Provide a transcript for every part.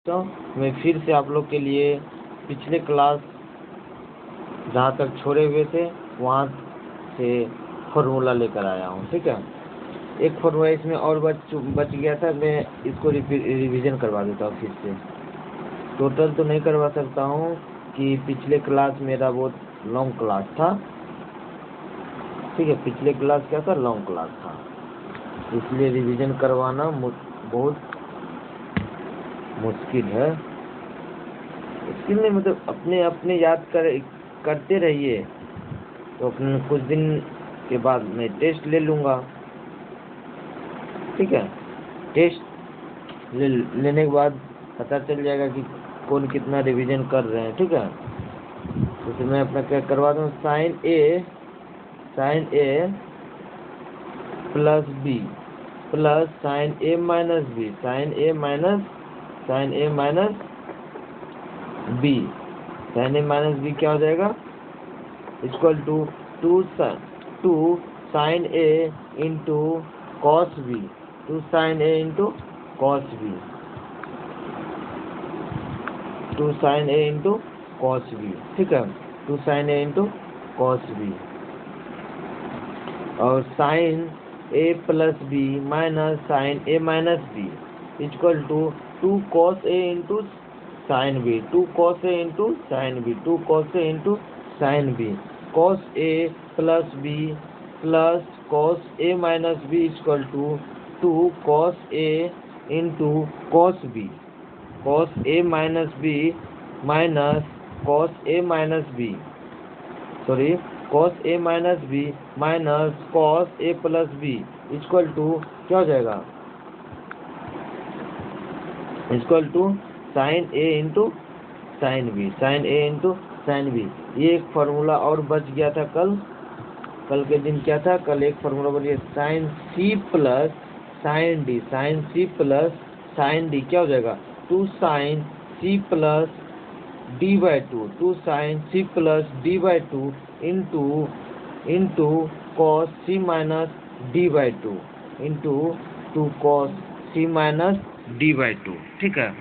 तो मैं फिर से आप लोग के लिए पिछले क्लास जहाँ तक छोड़े हुए थे वहाँ से फॉर्मूला लेकर आया हूँ। ठीक है, एक फॉर्मूला इसमें और बच गया था, मैं इसको रिवीजन करवा देता हूँ फिर से। टोटल तो नहीं करवा सकता हूँ कि पिछले क्लास मेरा बहुत लॉन्ग क्लास था। ठीक है, पिछले क्लास क्या था, लॉन्ग क्लास था, इसलिए रिवीजन करवाना बहुत मुश्किल है। मुश्किल नहीं, मतलब अपने अपने याद करते रहिए, तो अपने कुछ दिन के बाद मैं टेस्ट ले लूँगा। ठीक है, टेस्ट लेने के बाद पता चल जाएगा कि कौन कितना रिवीजन कर रहे हैं। ठीक है, तो मैं अपना क्या करवा दूँ, sine A plus B plus sine A minus B, sine A minus B, sine A minus B क्या हो जाएगा, equal to two sine A into cos B, two sine A into cos B, two sine A into cos B. ठीक है, two sine A into cos B, और sine A plus B minus sine A minus B equal to two cos A into sine B, two cos A into sine B, two cos A into sine B, cos A plus B plus cos A minus B equal to two cos A into cos B, cos A minus B minus cos A minus B, sorry cos A minus B minus cos A plus B equal to क्या हो जाएगा, equal to sine A into sine B, sine A into sine B. ये एक formula और बच गया था कल के दिन क्या था, कल एक फार्मूला बच गया, sine C plus sine D, sine C plus sine D क्या हो जाएगा, two sine C plus D by two, two sine C plus D by two into cos C minus D by two into two cos C minus D by two. ठीक है,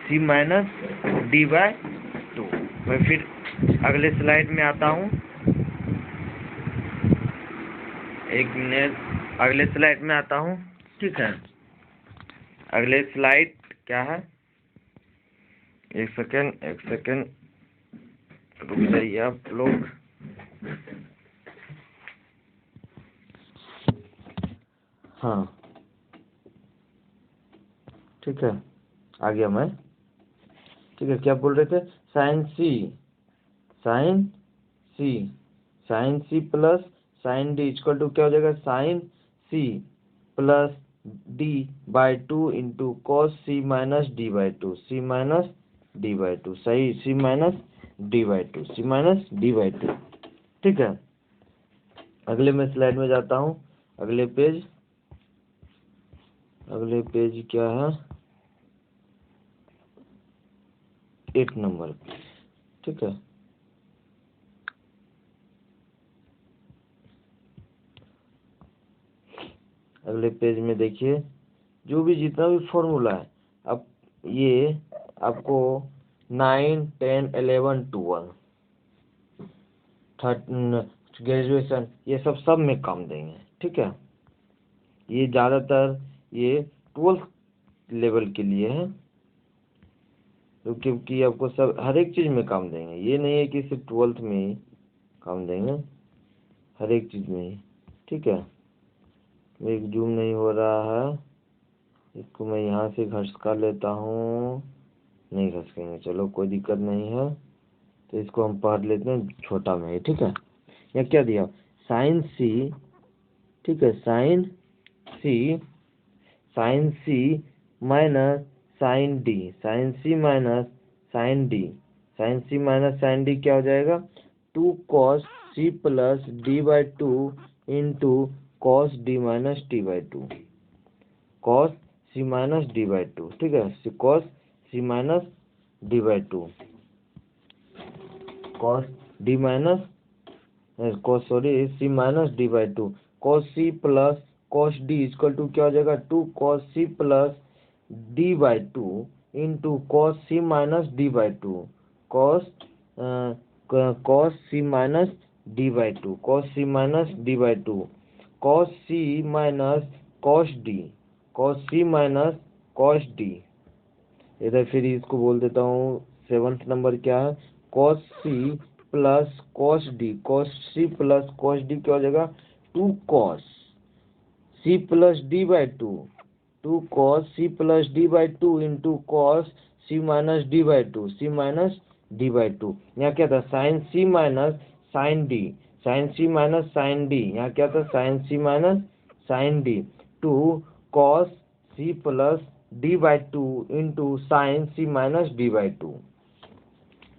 C minus D by two. मैं फिर अगले slide में आता हूँ, एक minute, अगले स्लाइड में आता हूँ। ठीक है, अगले स्लाइड क्या है, एक सेकेंड रुक जाइए आप लोग। हाँ ठीक है, आ गया मैं। ठीक है, क्या बोल रहे थे, sine C plus sine D equal to क्या हो जाएगा, sine C plus D by two into cos C minus D by two, C minus D by two, सही, C minus D by two, C minus D by two. ठीक है, अगले मैं slide में जाता हूँ, अगले पेज क्या है, 8 नंबर पेज। ठीक है, अगले पेज में देखिए, जो भी जितना भी फॉर्मूला है, अब ये आपको 9, 10, 11, 12, 13 ग्रेजुएशन ये सब में काम देंगे। ठीक है, ये ज़्यादातर ये 12th लेवल के लिए है, तो क्योंकि आपको सब हर एक चीज़ में काम देंगे, ये नहीं है कि सिर्फ 12th में ही काम देंगे, हर एक चीज़ में ही। ठीक है, एक जूम नहीं हो रहा है, इसको मैं यहाँ से घसका लेता हूँ, नहीं घसकेंगे, चलो कोई दिक्कत नहीं है, तो इसको हम पढ़ लेते हैं छोटा में ही। ठीक है, या क्या दिया, साइन सी, ठीक है, sine C minus sine D, sine C minus sine D, sine C minus sine D क्या हो जाएगा, two cos C plus D by two into cos D minus D by two, cos C minus D by two. ठीक है, cos C minus D by two, cos D minus cos sorry C minus D by two, cos C plus cos D equal to क्या हो जाएगा, two cos C plus D by two into cos C minus D by two, cos cos C minus D by two, cos C minus D by two, cos C minus cos D, cos C minus cos D. इधर फिर इसको बोल देता हूँ 7th number क्या है, cos C plus cos D, cos C plus cos D क्या हो जाएगा, 2 cos C plus D by two, 2 cos C plus D by two into cos C minus D by two, C minus D by two. यहाँ क्या था, sine C minus sine D, sine C minus sine D, यहाँ क्या था, sine C minus sine D, 2 cos C plus D by two into sine C minus D by two,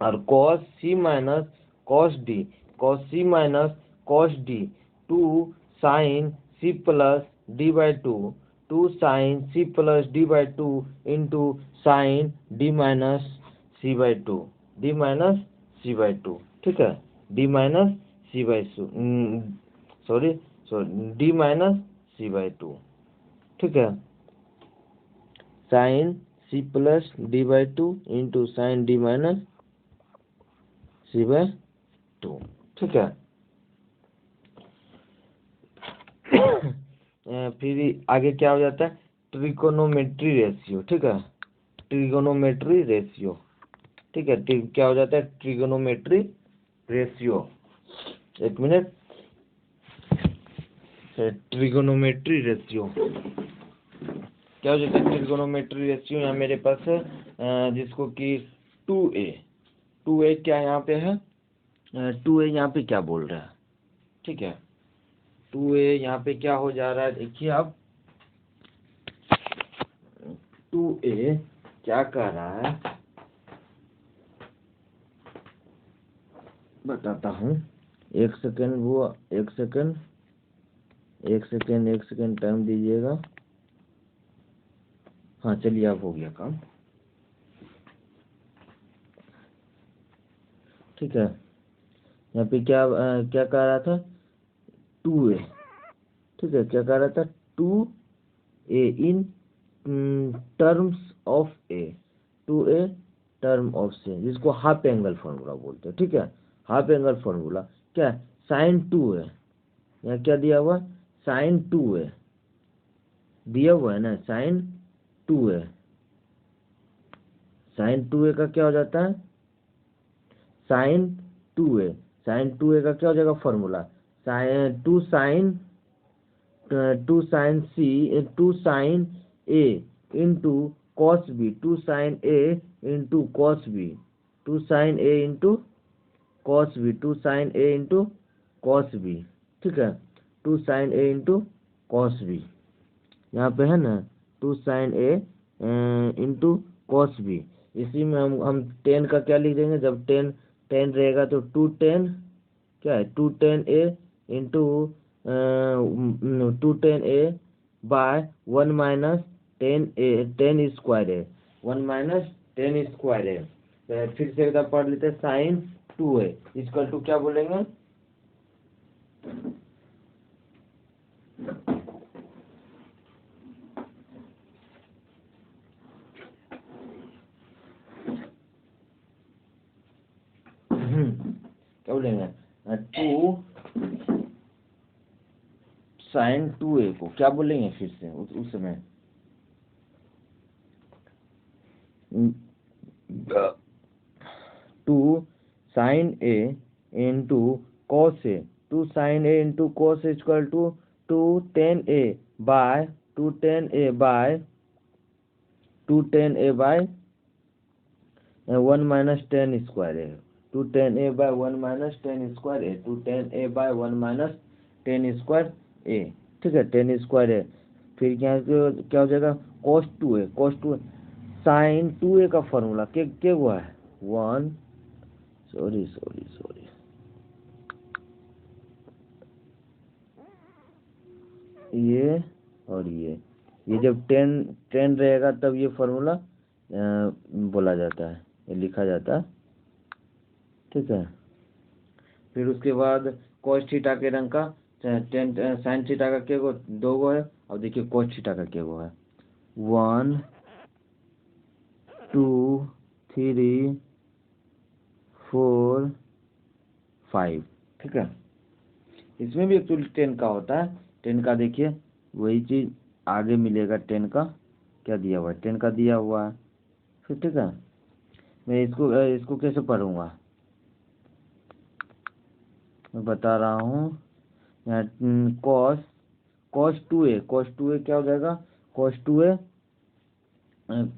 और cos C minus cos D, cos C minus cos D, 2 sine C plus D by two, 2 sine C plus D by two into sine D minus C by two, D minus C by two, ठीक है, D minus C by sorry D minus C by two, ठीक है, sine C plus D by two into sine D minus C by two, ठीक है। फिर आगे क्या हो जाता है, ट्रिकोनोमेट्री रेशियो, ठीक है, ट्रिकोनोमेट्री रेशियो, ठीक है, क्या हो जाता है, ट्रिकोनोमेट्री रेशियो, एक मिनट, ट्रिकोनोमेट्री रेशियो क्या हो जाता है, ट्रिकोनोमेट्री रेशियो यहाँ मेरे पास है, जिसको कि 2a क्या यहाँ पे है, 2a यहाँ पे क्या बोल रहा है, ठीक है, 2a यहाँ पे क्या हो जा रहा है, देखिए आप 2a क्या कर रहा है, बताता हूँ, एक सेकेंड टाइम दीजिएगा। हाँ चलिए, अब हो गया काम, ठीक है, यहाँ पे क्या कह रहा था, 2a, ठीक है, क्या कह रहा था, 2a in terms of a, 2a term of से, जिसको हाफ एंगल फॉर्मूला बोलते हैं, ठीक है, हाफ एंगल फॉर्मूला क्या है, साइन 2a, यहाँ क्या दिया हुआ, साइन 2a दिया हुआ है ना, साइन 2a, साइन 2a का क्या हो जाता है, साइन 2a, साइन 2a का क्या हो जाएगा formula, sine 2 sine a into cos b, 2 sine a into cos b, 2 sine a into cos b, 2 sine a into cos b, ठीक है, 2 sine a into cos b, यहाँ पे है ना 2 sine a into cos b, इसी में हम 10 का क्या लिख देंगे, जब 10 रहेगा तो 2 10 क्या है, 2 10 a into 2 10 a by 1 minus 10 square है, 1 माइनस 10 स्क्वायर है, तो फिर से एक बार पढ़ लेते हैं, साइन 2a इक्वल टू क्या बोलेंगे, क्या बोलेंगे, 2 साइन 2a को क्या बोलेंगे फिर से उस समय, 2 sine a into cos a, 2 sine a into cos equal to 2 10 a by 2 10 a by 1 minus 10 square है, 2 10 a बाय 1 माइनस 10 स्क्वायर है, 2 10 a by 1 minus 10 square a, ठीक है, 10 स्क्वायर है, फिर क्या हो जाएगा, cos 2a साइन 2a का फॉर्मूला क्या हुआ है, 1 सॉरी ये और ये जब 10 रहेगा तब ये फॉर्मूला बोला जाता है, ये लिखा जाता है, ठीक है, फिर उसके बाद cos थीटा के रंग का 10 साइन थीटा का क्या 2 है, और देखिए cos थीटा का क्या है, 1 2 3 4 5। ठीक है, इसमें भी एक्चुअली 10 का होता है। 10 का देखिए वही चीज आगे मिलेगा। 10 का क्या दिया हुआ है, 10 का दिया हुआ है। फिर ठीक है, मैं इसको कैसे पढ़ूंगा मैं बता रहा हूँ। यहाँ कॉस कॉस टू ए क्या हो जाएगा, cos two A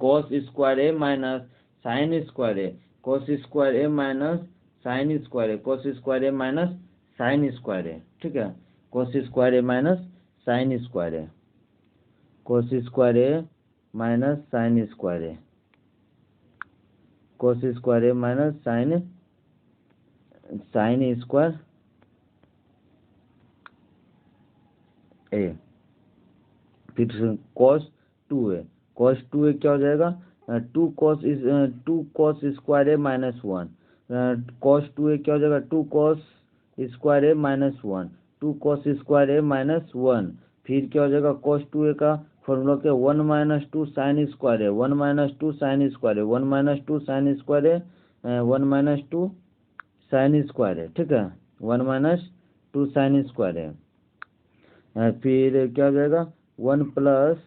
cos square A minus sine square A, cos square A minus sine square A, cos square A minus sine square ए। ठीक है, cos square A minus sine square A, cos square A minus sine square A, cos square A minus sine square ए। फिर cos two ए क्या हो जाएगा, 2 cos square A minus 1, cos two ए क्या हो जाएगा, 2 cos square A minus 1, 2 cos square A minus 1। फिर क्या हो जाएगा, कॉस टू ए का फॉर्मूला क्या, 1 माइनस 2 साइन स्क्वायर ए, 1 माइनस 2 साइन स्क्वायर ए, 1 माइनस 2 साइन स्क्वायर ए, 1 माइनस 2 साइन स्क्वायर है। ठीक है, 1 माइनस 2 साइन स्क्वायर है। फिर क्या हो जाएगा, 1 प्लस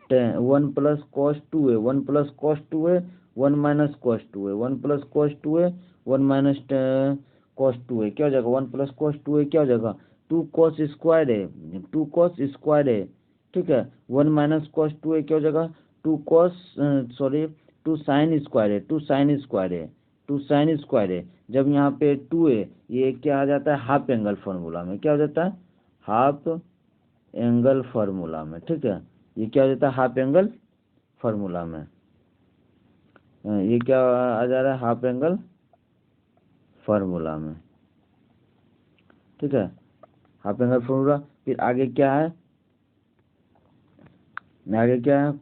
1 प्लस कॉस टू है, 1 प्लस कॉस टू है, 1 माइनस कॉस टू है, 1 प्लस कॉस टू है, 1 माइनस कॉस टू है। क्या हो जाएगा, 1 प्लस कॉस टू है क्या हो जाएगा, 2 कॉस स्क्वायर है, 2 कॉस स्क्वायर है। ठीक है, 1 माइनस कॉस टू है क्या हो जाएगा, 2 कॉस 2 साइन स्क्वायर है, 2 साइन स्क्वायर है, 2 साइन स्क्वायर है। जब यहाँ पे 2 है, ये क्या आ जाता है हाफ एंगल फार्मूला में, क्या हो जाता है हाफ एंगल फार्मूला में। ठीक है, ये क्या हो जाता है हाफ एंगल फार्मूला में, ये क्या आ जा रहा है हाफ एंगल फार्मूला में। ठीक है, हाफ एंगल फार्मूला। फिर आगे क्या है,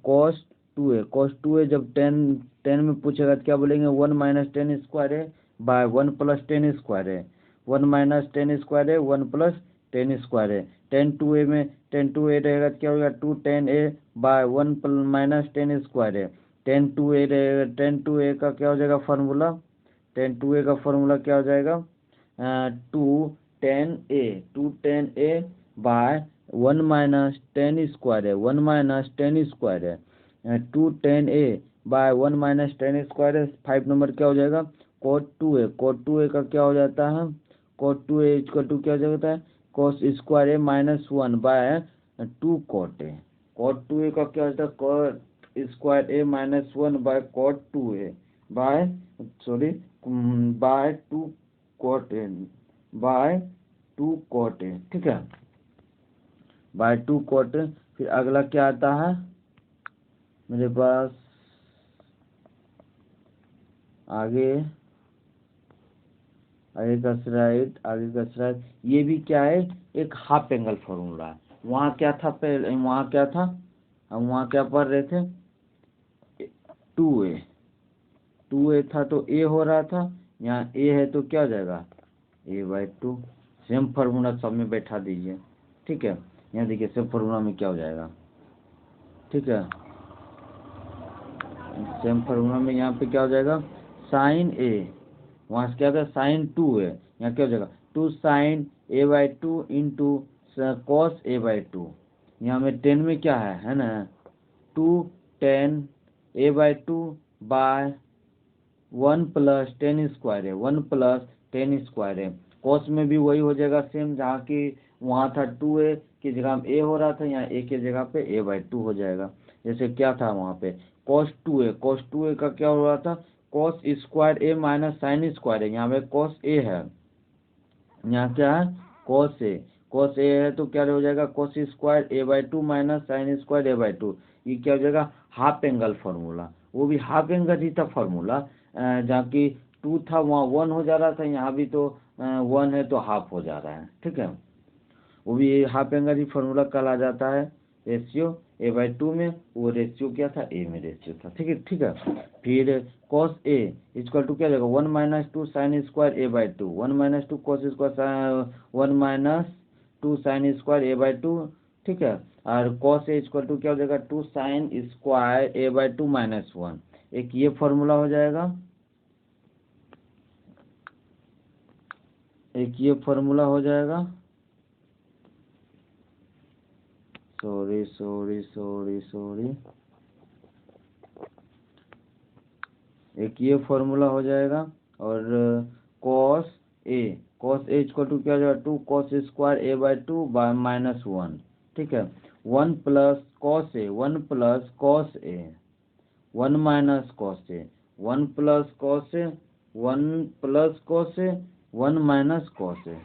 कॉस टू है जब 10 में पूछेगा तो क्या बोलेंगे, 1 माइनस 10 स्क्वायर है बाय 1 प्लस 10 स्क्वायर है, 1 माइनस 10 स्क्वायर है 1 प्लस 10 स्क्वायर है। 10 टू ए रहेगा तो क्या होगा, 2 10 ए बाय 1 माइनस 10 स्क्वायर है। 10 टू ए रहेगा, 10 टू ए का क्या हो जाएगा फार्मूला, 10 टू ए का फार्मूला क्या हो जाएगा, 2 10 ए बाय 1 माइनस 10 स्क्वायर है, 1 माइनस 10 स्क्वायर है, 2 10 ए बाय 1 माइनस 10 स्क्वायर है। 5 नंबर क्या हो जाएगा, कोट टू ए का क्या हो जाता है, cot two A equal to क्या हो जाता है, cos square A minus 1 by 2 cot A. Cot two A का क्या होता है, cot square A minus 1 by cot two A by by 2 cot A by 2 cot A. ठीक है, बाय 2 कोट। फिर अगला क्या आता है मेरे पास, आगे का स्लाइड, ये भी क्या है एक हाफ एंगल फॉर्मूला है। वहाँ क्या था पहले, वहाँ क्या था, हम वहाँ क्या पढ़ रहे थे, 2a था तो a हो रहा था, यहाँ a है तो क्या हो जाएगा a/2। सेम फार्मूला सब में बैठा दीजिए। ठीक है, यहाँ देखिए सेम फार्मूला में क्या हो जाएगा। ठीक है, सेम फार्मूला में यहाँ पे क्या हो जाएगा, साइन ए, वहाँ से क्या होगा साइन 2 है, यहाँ क्या हो जाएगा 2 sine a/2 into cos a/2। यहाँ में 10 में क्या है ना 2 10 a/2 बाय 1 प्लस 10 स्क्वायर है, 1 प्लस 10 स्क्वायर है। कॉस में भी वही हो जाएगा सेम, जहाँ की वहाँ था 2a की जगह a हो रहा था, यहाँ a की जगह पे a/2 हो जाएगा। जैसे क्या था वहाँ पे कॉस टू ए का क्या हो रहा था, cos square A minus sign square है, यहाँ पे कॉस ए है, यहाँ क्या है कॉस ए है तो क्या हो जाएगा cos square a/2 minus sign square a/2। ये क्या हो जाएगा हाफ एंगल फार्मूला, वो भी हाफ एंगल ही था फार्मूला, जहाँ की 2 था वहाँ 1 हो जा रहा था, यहाँ भी तो 1 है तो हाफ हो जा रहा है। ठीक है, वो भी हाफ एंगल ही फार्मूला कहला जाता है। रेशियो a/2 में वो रेशियो क्या था, a में रेशियो था। ठीक है, फिर cos a इक्वल टू क्या जाएगा 1 minus 2 sine square a/2, 1 minus 2 cos square 1 minus 2 sine square a/2। ठीक है, और cos a इक्वल टू क्या हो जाएगा 2 साइन स्क्वायर a/2 माइनस 1। एक ये फॉर्मूला हो जाएगा, एक ये फॉर्मूला हो जाएगा, सॉरी सॉरी सॉरी सॉरी, एक ये फॉर्मूला हो जाएगा, और cos a इक्वल टू क्या हो जाएगा, 2 cos square a by 2 by -1, ठीक है। 1 plus cos a, 1 plus cos a, 1 minus cos a, 1 plus cos a, 1 plus cos a, 1 minus cos a,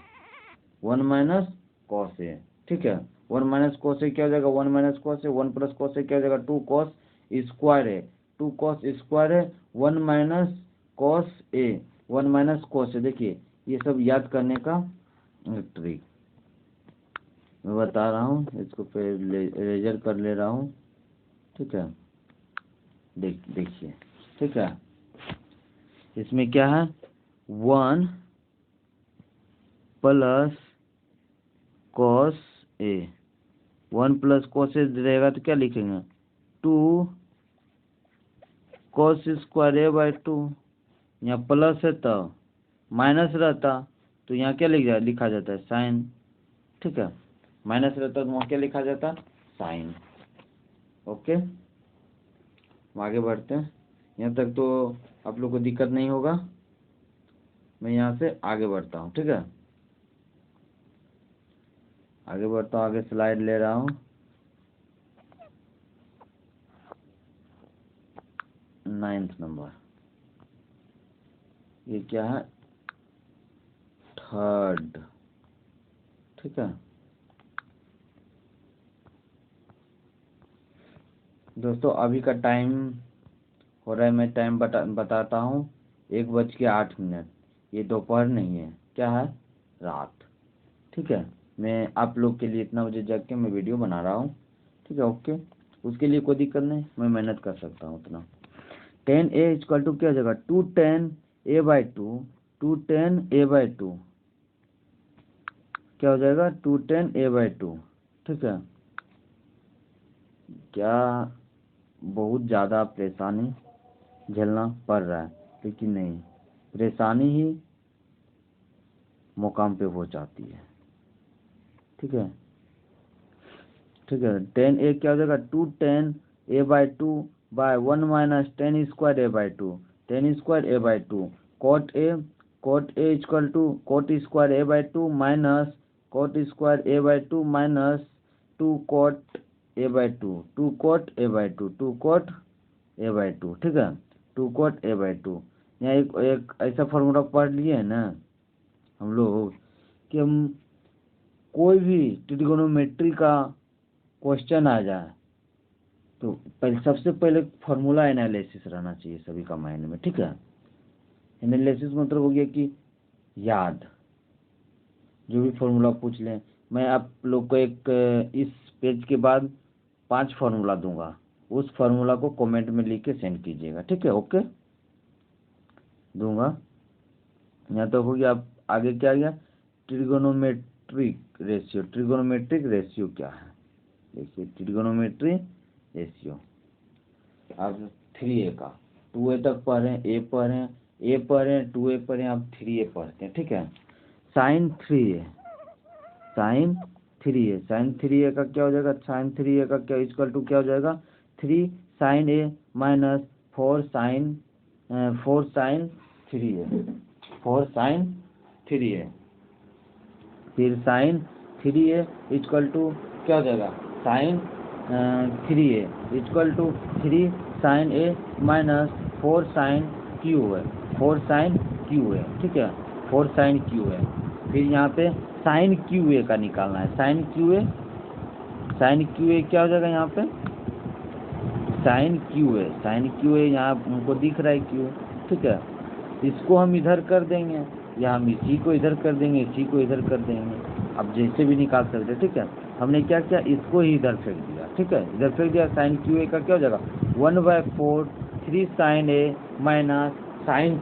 1 minus cos a, ठीक है। 1 माइनस cos a क्या हो जाएगा, 1 minus cos a, 1 plus cos a क्या हो जाएगा, 2 cos स्क्वायर है, 2 cos square है, 1 minus cos a, 1 minus cos a। देखिए ये सब याद करने का ट्रिक मैं बता रहा हूँ, इसको फिर इरेजर कर ले रहा हूँ, ठीक है। देखिए, ठीक है, इसमें क्या है, 1 plus cos a, 1 plus cos a रहेगा तो क्या लिखेंगे, 2 cos स्क्वायर a बाई 2, यहाँ प्लस है तो माइनस रहता तो यहाँ क्या लिखा जाता है, साइन, ठीक है। माइनस रहता तो वहाँ क्या लिखा जाता, साइन। ओके, हम आगे बढ़ते हैं, यहाँ तक तो आप लोग को दिक्कत नहीं होगा। मैं यहाँ से आगे बढ़ता हूँ, ठीक है, आगे बढ़ता हूँ, आगे स्लाइड ले रहा हूँ। 9th नंबर, ये क्या है, 3rd, ठीक है। दोस्तों अभी का टाइम हो रहा है, मैं टाइम बताता हूँ, 1:08। ये दोपहर नहीं है, क्या है, रात, ठीक है। मैं आप लोग के लिए इतना बजे जग के मैं वीडियो बना रहा हूँ, ठीक है। ओके, उसके लिए कोई दिक्कत नहीं, मैं मेहनत कर सकता हूँ उतना। 10a इक्वल टू क्या हो जाएगा, 2 tan a by 2, 2 tan a by 2 क्या हो जाएगा, 2 tan a बाई 2, ठीक है। क्या बहुत ज़्यादा परेशानी झेलना पड़ रहा है, लेकिन नहीं, परेशानी ही मुकाम पे पहुंचाती है, ठीक है, ठीक है। 10a क्या हो जाएगा, 2 tan a by 2 by 1 minus tan square a by 2, tan square a by 2, cot a equal to cot square a by 2 minus cot square a by 2 minus 2 cot a by 2, 2 cot a by 2, 2 cot a by 2, ठीक है, 2 cot a by 2। यहाँ एक ऐसा formula पढ़ लिए है ना हम लोग कि हम कोई भी ट्रिगोनोमेट्री का क्वेश्चन आ जाए तो सबसे पहले फॉर्मूला एनालिसिस रहना चाहिए सभी का माइंड में, ठीक है। एनालिसिस मतलब हो गया कि याद, जो भी फॉर्मूला पूछ लें। मैं आप लोग को एक इस पेज के बाद 5 फॉर्मूला दूंगा, उस फॉर्मूला को कमेंट में लिख के सेंड कीजिएगा, ठीक है। ओके, दूंगा। यहाँ तो हो गया, आप आगे क्या गया, ट्रिगोनोमेट्रिक रेशियो, ट्रिगोनोमेट्रिक रेशियो क्या है, देखिए, ट्रिगोनोमेट्री रेशियो अब 3a का 2a तक पढ़ें, a पढ़ें 2a पढ़ें, अब 3a पढ़ते हैं, ठीक है। साइन 3a, साइन 3a का क्या हो जाएगा, साइन 3a का क्या इक्वल टू क्या हो जाएगा, 3 sine a minus 4 sine 3a, 4 sine 3a, फिर साइन 3a इक्वल टू क्या हो जाएगा, sine 3a equal to 3 sine a minus 4 sine q है, 4 साइन क्यू है, ठीक है, 4 साइन क्यू है। फिर यहाँ पे साइन क्यू ए का निकालना है, साइन क्यू ए क्या हो जाएगा, यहाँ पे साइन क्यू ए यहाँ हमको दिख रहा है क्यू, ठीक है। इसको हम इधर कर देंगे, या हम इसी को इधर कर देंगे, इसी को इधर कर देंगे, अब जैसे भी निकाल सकते, ठीक है। हमने क्या किया, इसको ही इधर फेंक दिया, ठीक है, इधर फेंक दिया। साइन क्यू ए का क्या हो जाएगा, 1/4 3 sign A minus sign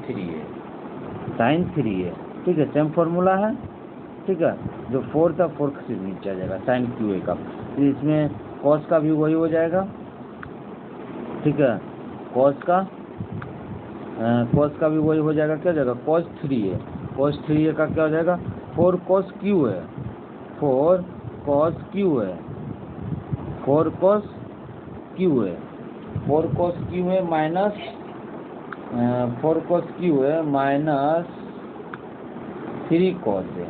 3a, ठीक है, सेम फॉर्मूला है, ठीक है। जो 4 था 4 से नीचे आ जाएगा साइन क्यू ए का, फिर इसमें कॉस का भी वही हो जाएगा, ठीक है, कॉस का कॉस का भी वही हो जाएगा, क्या हो जाएगा, कॉस 3a। कॉस 3a का क्या हो जाएगा, 4 कॉस क्यू है, 4 कॉस क्यू है, 4 कॉस क्यू है, 4 कॉस क्यू है माइनस 4 कॉस क्यू है माइनस 3 कॉस है।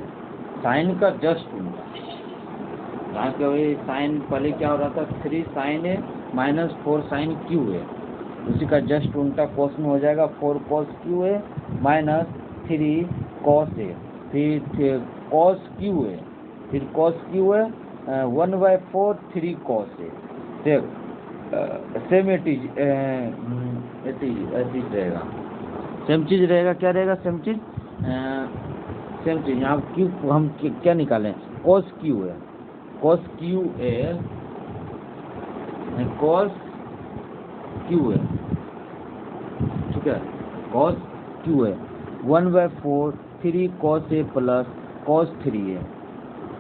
साइन का जस्ट उल्टा, यहाँ के वही साइन पहले क्या हो रहा था, 3 साइन है माइनस 4 साइन क्यू है, उसी का जस्ट उल्टा कॉस में हो जाएगा, 4 कॉस क्यू है माइनस 3 कॉस है, फिर कॉस क्यू है, फिर कॉस क्यू है 1/4 3 कॉस है। सेम एटीज रहेगा, सेम चीज़ रहेगा, क्या रहेगा, सेम चीज़ यहाँ क्यू हम क्या निकालें, कॉस क्यू है, कॉस क्यू है, कॉस क्यू है, ठीक है, कॉस क्यू है 1/4 3 कॉस ए प्लस कॉस 3 है,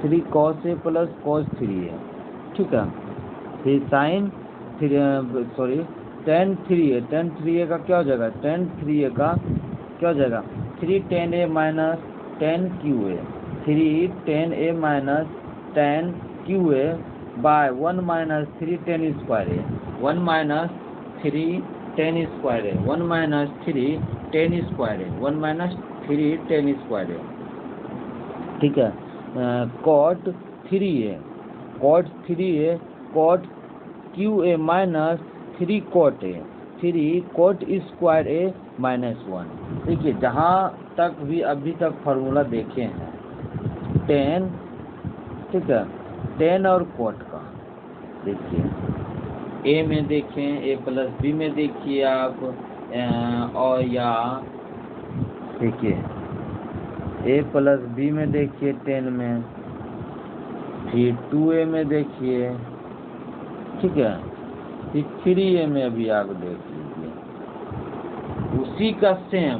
3 कॉस ए प्लस कॉस 3 है, ठीक है। फिर sign tan 3a, tan 3a का क्या हो जाएगा, tan 3a का क्या हो जाएगा, 3 tan a minus tan qa, 3 tan a minus tan qa by 1 minus 3 tan square है, 1 माइनस 3 tan स्क्वायर है, 1 माइनस 3 tan स्क्वायर है, 1 माइनस 3 tan स्क्वायर है, ठीक है। cot 3 है, cot 3 है, cot qa minus 3 cot a, 3 cot square a minus 1। देखिए जहाँ तक भी अभी तक फार्मूला देखे हैं, tan, ठीक है, tan और cot का देखिए, a में देखें, a प्लस b में देखिए आप, और या देखिए a प्लस b में देखिए tan में, फिर 2a में देखिए, ठीक है, फिर 3a में अभी आप देख लीजिए, उसी का सेम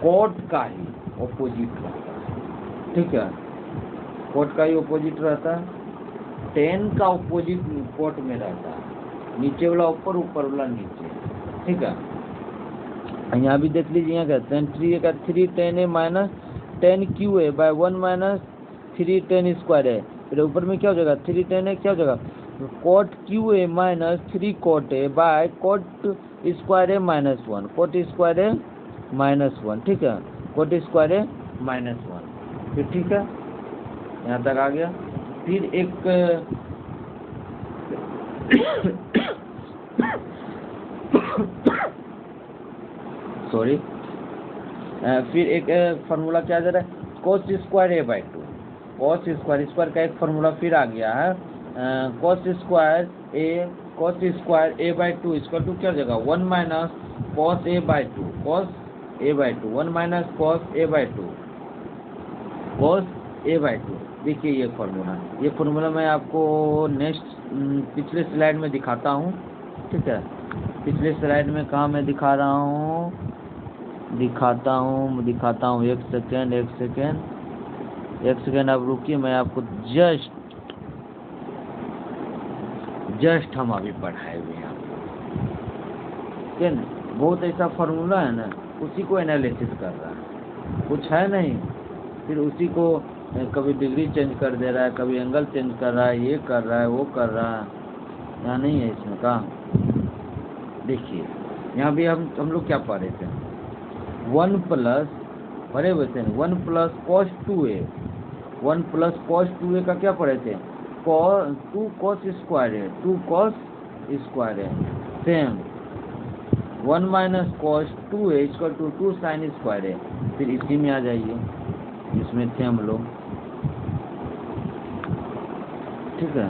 कोट का ही ऑपोजिट रहता है, ठीक है, कोट का ही ऑपोजिट रहता है, tan का ऑपोजिट कोट में रहता है, नीचे वाला ऊपर, ऊपर वाला नीचे, ठीक है। यहाँ भी देख लीजिए, यहाँ कहते हैं 3a का 3 tan a minus tan qa by 1 minus 3 tan square है, फिर ऊपर में क्या हो जाएगा, 3 tan a क्या हो जाएगा, cot qa minus 3 cot a by cot square a minus 1, cot square a minus 1, ठीक है, cot स्क्वायर a माइनस 1, फिर ठीक है, यहाँ तक आ गया। फिर एक सॉरी फिर एक फार्मूला क्या जा रहा है, cos square a by 2, cos square का एक फार्मूला फिर आ गया है, cos स्क्वायर a बाई 2 इसका टू क्या हो जाएगा, 1 minus cos a by 2, cos a by 2, 1 minus cos a by 2, cos a by 2। देखिए ये फार्मूला मैं आपको नेक्स्ट पिछले स्लाइड में दिखाता हूँ, ठीक है, पिछले स्लाइड में कहाँ मैं दिखा रहा हूँ, दिखाता हूँ, एक सेकेंड आप रुकिए, मैं आपको जस्ट हम अभी पढ़ाए हुए हैं आपको, बहुत ऐसा फार्मूला है ना, उसी को एनालिसिस कर रहा है, कुछ है नहीं, फिर उसी को कभी डिग्री चेंज कर दे रहा है, कभी एंगल चेंज कर रहा है, ये कर रहा है, वो कर रहा है, यहाँ नहीं है इसमें का। देखिए यहाँ भी हम लोग क्या पढ़ रहे थे, 1 प्लस पढ़े हुए थे, 1 plus cos 2a, 1 plus cos 2a का क्या पढ़े थे, 2 cos स्क्वायर है, 2 cos स्क्वायर है, same 1 minus cos 2a equal to 2 sine square है। फिर इसी में आ जाइए, इसमें थे हम लोग, ठीक है,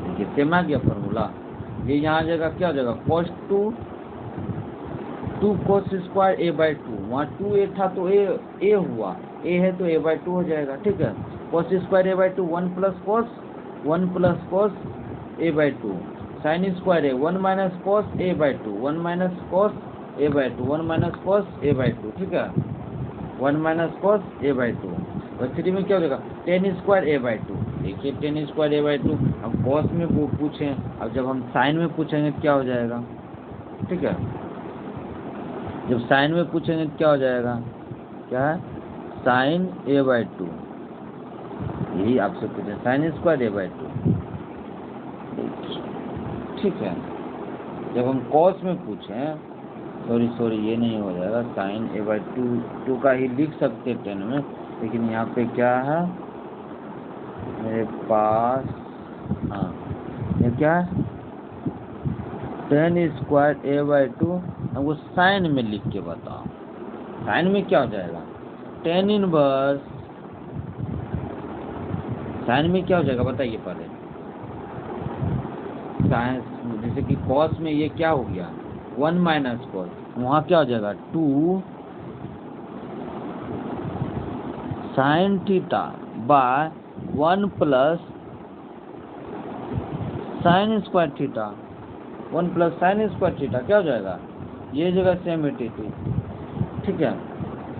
देखिए सेम आ गया फार्मूला, ये यहाँ जगह क्या हो जाएगा, cos 2 cos square a by 2, वहाँ 2a था तो a हुआ, a है तो a बाई 2 हो जाएगा, ठीक है, cos square a by 2, 1 plus cos a by 2, sine square है 1 minus cos a by 2, 1 minus cos a by 2, 1 minus cos a by 2, ठीक है, 1 माइनस cos a बाई 2, और 3 में क्या हो जाएगा, tan स्क्वायर a बाई 2। देखिए tan स्क्वायर a बाई 2, अब cos में वो पूछें, अब जब हम साइन में पूछेंगे क्या हो जाएगा, ठीक है। जब साइन में पूछेंगे क्या हो जाएगा, क्या है, साइन a/2, यही आपसे पूछे साइन स्क्वायर a/2, ठीक है। जब हम कॉस में पूछें, सॉरी ये नहीं हो जाएगा, साइन a/2 का ही लिख सकते 10 में, लेकिन यहाँ पे क्या है मेरे पास, हाँ ये क्या है, 10 स्क्वायर a/2, हमको साइन में लिख के बताओ, साइन में क्या हो जाएगा, 10 इनवर्स, साइन में क्या हो जाएगा बताइए पहले, साइन जैसे कि कॉस में ये क्या हो गया 1 माइनस कॉस, वहाँ क्या हो जाएगा 2 sine theta by 1 plus sine square theta, 1 plus sine square theta क्या हो जाएगा, ये जगह सेम एटीटी, ठीक है,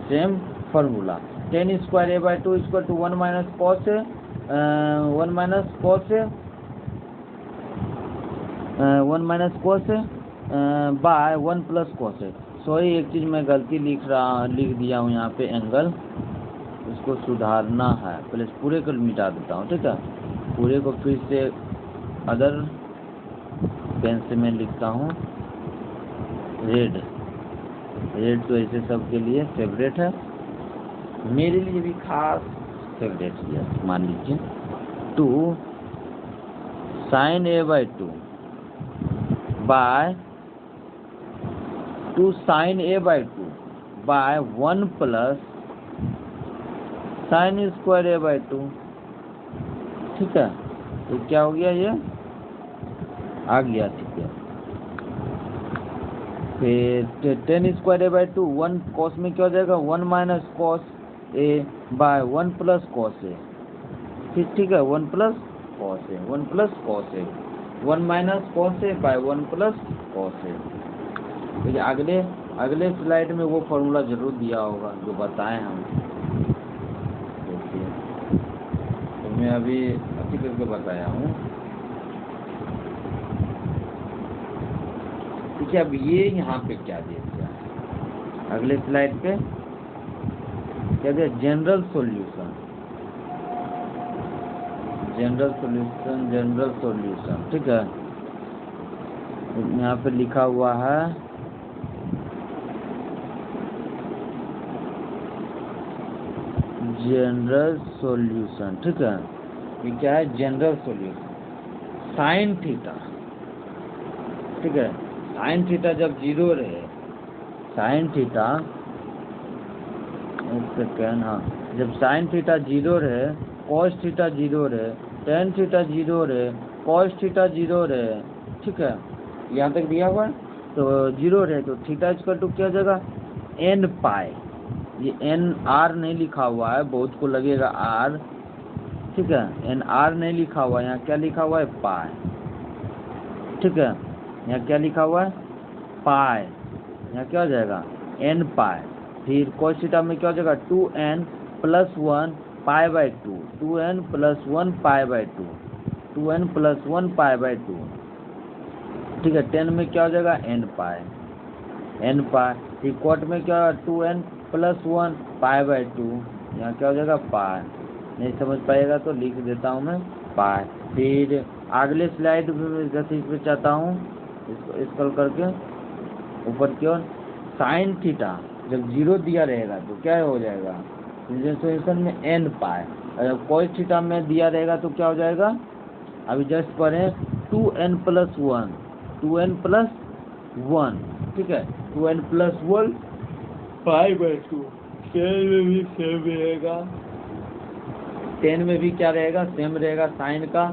same formula. 10 square a/2 equal to 1 minus cos है, 1 माइनस कॉस है, 1 माइनस कॉस है बाय 1 प्लस कॉस है। सॉरी एक चीज़ मैं गलती लिख दिया हूँ यहाँ पे, एंगल, इसको सुधारना है, पहले पूरे को मिटा देता हूँ, ठीक है। पूरे को फिर से अदर पेन से मैं लिखता हूँ, रेड तो ऐसे सबके लिए फेवरेट है, मेरे लिए भी खास फेवरेट है, मान लीजिए 2 sine a/2 by 2 sine a/2 by 1 plus sine square a/2, ठीक है। तो क्या हो गया, ये आ गया, ठीक है। फिर 10 स्क्वायर a/2, 1 कॉस में क्या हो जाएगा 1 minus cos a by 1 plus cos a, ठीक है, 1 plus cos a, 1 plus cos a, 1 minus cos a by 1 plus cos a। तो अगले स्लाइड में वो फॉर्मूला जरूर दिया होगा जो बताएं हम, तो मैं अभी अच्छी करके बताया हूँ, ठीक है। अब ये यहाँ पे क्या दिया गया है, अगले स्लाइड पे क्या दिया, जनरल सॉल्यूशन, ठीक है। यहाँ पे लिखा हुआ है जनरल सॉल्यूशन, ठीक है। ये क्या है, जनरल सॉल्यूशन, साइन थीटा, ठीक है। साइन थीटा जब 0 रहे, साइन थीटा, एक सेकेंड, हाँ, जब साइन थीटा 0 रहे, कॉस थीटा 0 रहे, टेन थीटा 0 रहे, कॉस थीटा 0 रहे, ठीक है, यहाँ तक दिया हुआ है। तो 0 रहे तो थीटा इक्वल टू क्या हो जाएगा, n पाई, ये n r नहीं लिखा हुआ है, बहुत को लगेगा r, ठीक है, n r नहीं लिखा हुआ है, यहाँ क्या लिखा हुआ है पाई, ठीक है, यहाँ क्या लिखा हुआ है पाई, यहाँ क्या हो जाएगा n पाई, फिर cos थीटा में क्या हो जाएगा 2n plus 1 pi by 2, 2n plus 1 pi by 2, 2n plus 1 pi by 2, ठीक है। 10 में क्या हो जाएगा n पाई, फिर कॉट में क्या 2n प्लस 1 पाई बाई 2, यहाँ क्या हो जाएगा पाई, नहीं समझ पाएगा तो लिख देता हूँ मैं पाई। फिर अगले स्लाइड में जैसे इस पर चाहता हूँ, इसको स्क्रॉल करके ऊपर की ओर, साइन थीटा जब 0 दिया रहेगा तो क्या हो जाएगा, सॉल्यूशन में n पाई, और जब कॉस थीटा में दिया रहेगा तो क्या हो जाएगा, अभी जस्ट पढ़ें 2n प्लस 1, 2n प्लस 1, ठीक है, 2n प्लस 1 पाई बाई 2, 10 में भी सेम रहेगा, 10 में भी क्या रहेगा, सेम रहेगा साइन का,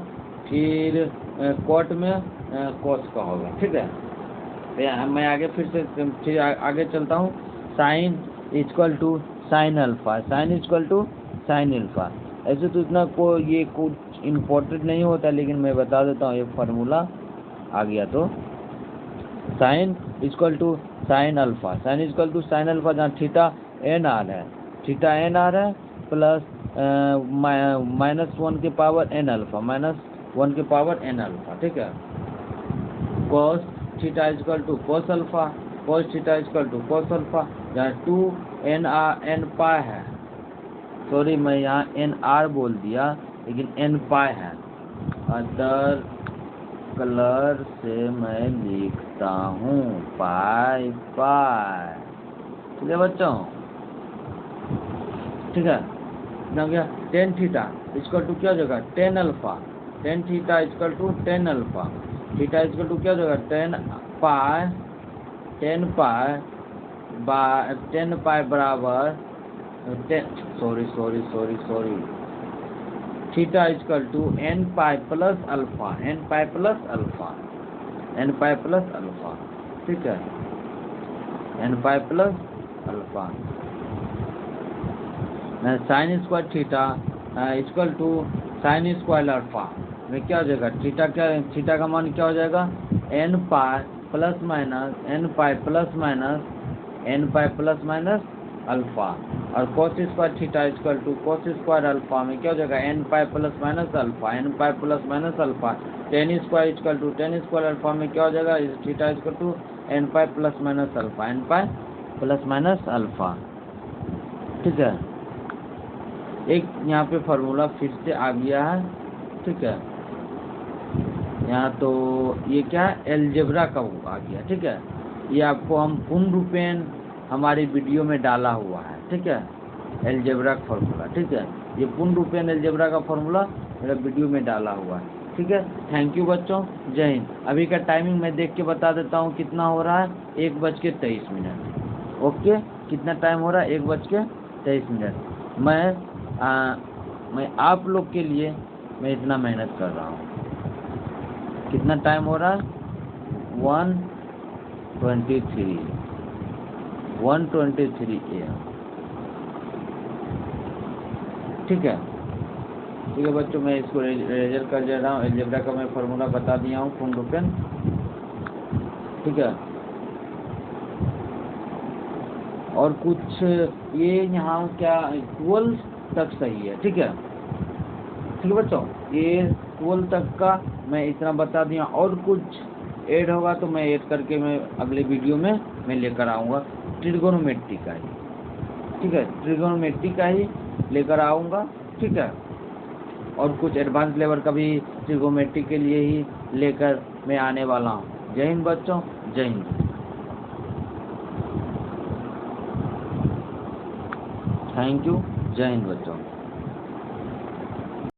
फिर कॉट में कॉस का होगा, ठीक है। मैं आगे फिर आगे चलता हूँ, sine equal to sine alpha, sine equal to sine alpha. ऐसे तो इतना ये कुछ इम्पोर्टेंट नहीं होता, लेकिन मैं बता देता हूँ, ये फार्मूला आ गया तो sine equal to sine alpha, sine equal to sine alpha, जहाँ थीटा एन आर है, थीटा एन आर है, प्लस -1 के पावर एन अल्फा, -1 के पावर एन अल्फा, ठीक है, cos theta equal to cos alpha, cos theta equal to cos alpha, जहाँ 2 n पाई है, sorry मैं यहाँ nr बोल दिया लेकिन n पाई है। अदर कलर से मैं लिखता हूँ पाई पाई, ठीक है बच्चों, ठीक है ना। गया टेन थीटा इजकल टू क्या हो जाएगा, tan alpha, tan theta equal to tan alpha, theta equal to क्या हो जाएगा, टेन पाई बराबर sorry theta equal to n pi plus alpha, n pi plus alpha, n pi plus alpha, ठीक है, n pi plus alpha. Sine square theta equal to sine square alpha में क्या हो जाएगा, थीटा का मान क्या हो जाएगा, n pi plus minus alpha, और cos square theta equal to cos square alpha में क्या हो जाएगा, n pi plus minus alpha, tan square equal to tan square alpha में क्या हो जाएगा, theta equal to n pi plus minus alpha, ठीक है। एक यहाँ पे फार्मूला फिर से आ गया है, ठीक है, यहाँ तो ये क्या है, एलजेब्रा का आ गया, ठीक है। ये आपको हम पूर्ण रूपेण हमारी वीडियो में डाला हुआ है, ठीक है, एलजेब्रा का फार्मूला, ठीक है, ये पूर्ण रूपेण एलजेब्रा का फार्मूला मेरा वीडियो में डाला हुआ है, ठीक है। थैंक यू बच्चों, जय हिंद। अभी का टाइमिंग मैं देख के बता देता हूँ कितना हो रहा है, 1:23। ओके, कितना टाइम हो रहा है, 1:23। मैं आप लोग के लिए मैं इतना मेहनत कर रहा हूँ। कितना टाइम हो रहा है, 1:23 AM, ठीक है बच्चों, मैं इसको रेजर कर दे रहा हूँ। एलजेब्रा का मैं फार्मूला बता दिया हूँ पूर्ण रूपेण, ठीक है। और कुछ ये यहाँ क्या 12 तक सही है, ठीक है बच्चों, ये 12 तक का मैं इतना बता दिया। और कुछ ऐड होगा तो मैं ऐड करके मैं अगले वीडियो में मैं लेकर आऊँगा, ट्रिगोनोमेट्री का ही, ठीक है, ट्रिगोनोमेट्री का ही लेकर आऊँगा, ठीक है। और कुछ एडवांस लेवल का भी ट्रिगोनोमेट्री के लिए ही लेकर मैं आने वाला हूँ। जय हिंद बच्चों, जय हिंद, थैंक यू, जय हिंद बच्चों।